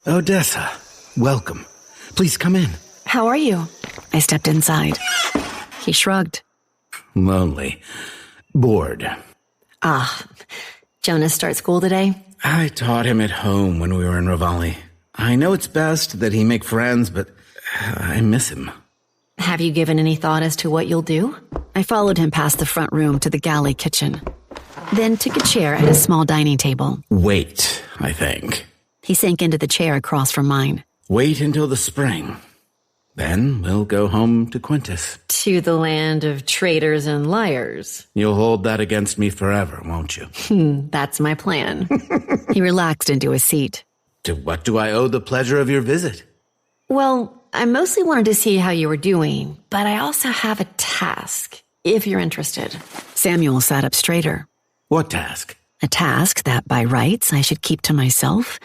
Odessa, welcome. Please come in. How are you? I stepped inside. He shrugged. Lonely. Bored. Jonas start school today? I taught him at home when we were in Rivali. I know it's best that he make friends, but I miss him. Have you given any thought as to what you'll do? I followed him past the front room to the galley kitchen, then took a chair at a small dining table. Wait, I think. He sank into the chair across from mine. Wait until the spring. Then we'll go home to Quintus. To the land of traitors and liars. You'll hold that against me forever, won't you? That's my plan. He relaxed into a seat. To what do I owe the pleasure of your visit? Well, I mostly wanted to see how you were doing, but I also have a task, if you're interested. Samuel sat up straighter. What task? A task that, by rights, I should keep to myself,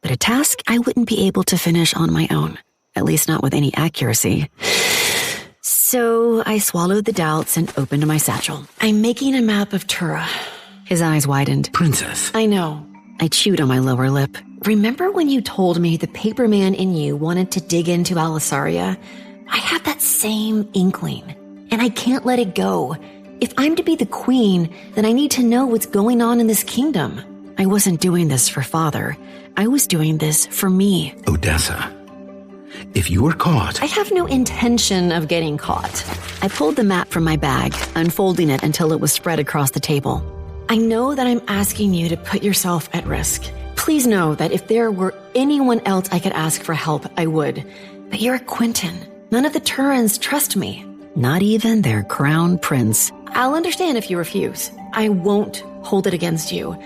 but a task I wouldn't be able to finish on my own, at least not with any accuracy. So I swallowed the doubts and opened my satchel. I'm making a map of Tura. His eyes widened. Princess. I know. I chewed on my lower lip. Remember when you told me the paperman in you wanted to dig into Alisaria? I have that same inkling, and I can't let it go. If I'm to be the queen, then I need to know what's going on in this kingdom. I wasn't doing this for father. I was doing this for me. Odessa, if you were caught... I have no intention of getting caught. I pulled the map from my bag, unfolding it until it was spread across the table. I know that I'm asking you to put yourself at risk. Please know that if there were anyone else I could ask for help, I would. But you're a Quentin. None of the Turans trust me. Not even their crown prince. I'll understand if you refuse. I won't hold it against you.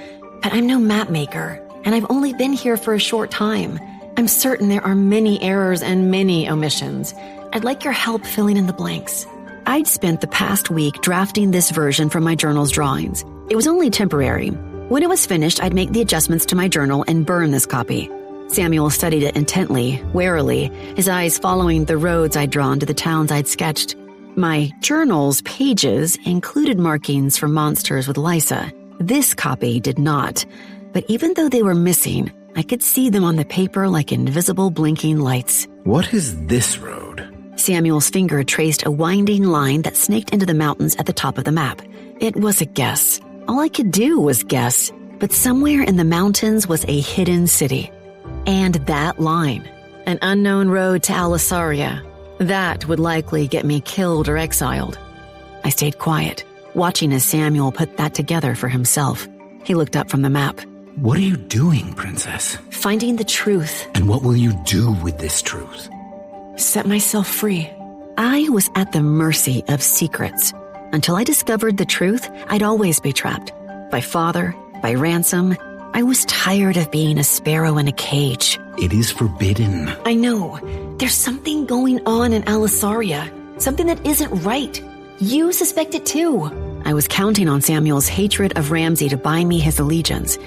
But I'm no map maker, and I've only been here for a short time. I'm certain there are many errors and many omissions. I'd like your help filling in the blanks. I'd spent the past week drafting this version from my journal's drawings. It was only temporary. When it was finished, I'd make the adjustments to my journal and burn this copy. Samuel studied it intently, warily, his eyes following the roads I'd drawn to the towns I'd sketched. My journal's pages included markings for monsters with Lysa. This copy did not. But even though they were missing, I could see them on the paper like invisible blinking lights. What is this road? Samuel's finger traced a winding line that snaked into the mountains at the top of the map. It was a guess. All I could do was guess. But somewhere in the mountains was a hidden city. And that line, an unknown road to Alisaria, that would likely get me killed or exiled. I stayed quiet, watching as Samuel put that together for himself. He looked up from the map. What are you doing, Princess? Finding the truth. And what will you do with this truth? Set myself free. I was at the mercy of secrets. Until I discovered the truth, I'd always be trapped. By father, by ransom. I was tired of being a sparrow in a cage. It is forbidden. I know. There's something going on in Alisaria. Something that isn't right. You suspect it too. I was counting on Samuel's hatred of Ramsay to buy me his allegiance.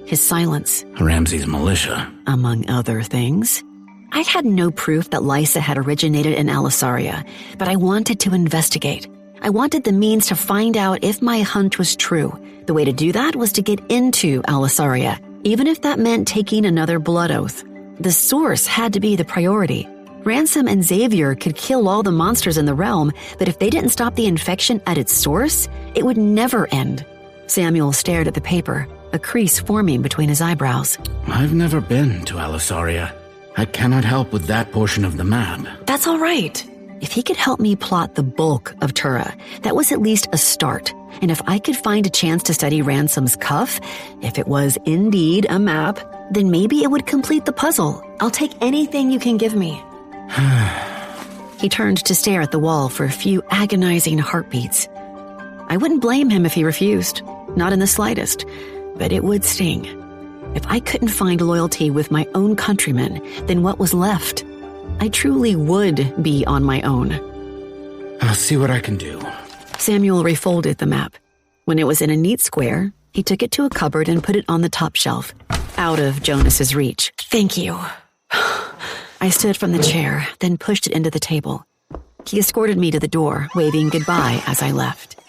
His silence. Ramsay's militia. Among other things. I had no proof that Lysa had originated in Alisaria, but I wanted to investigate. I wanted the means to find out if my hunch was true. The way to do that was to get into Alisaria, even if that meant taking another blood oath. The source had to be the priority. Ransom and Xavier could kill all the monsters in the realm, but if they didn't stop the infection at its source, it would never end. Samuel stared at the paper, a crease forming between his eyebrows. I've never been to Alisaria. I cannot help with that portion of the map. That's all right. If he could help me plot the bulk of Tura, that was at least a start. And if I could find a chance to study Ransom's cuff, if it was indeed a map, then maybe it would complete the puzzle. I'll take anything you can give me. He turned to stare at the wall for a few agonizing heartbeats. I wouldn't blame him if he refused, not in the slightest, but it would sting. If I couldn't find loyalty with my own countrymen, then what was left? I truly would be on my own. I'll see what I can do. Samuel refolded the map. When it was in a neat square, he took it to a cupboard and put it on the top shelf, out of Jonas's reach. Thank you. I stood from the chair, then pushed it into the table. He escorted me to the door, waving goodbye as I left.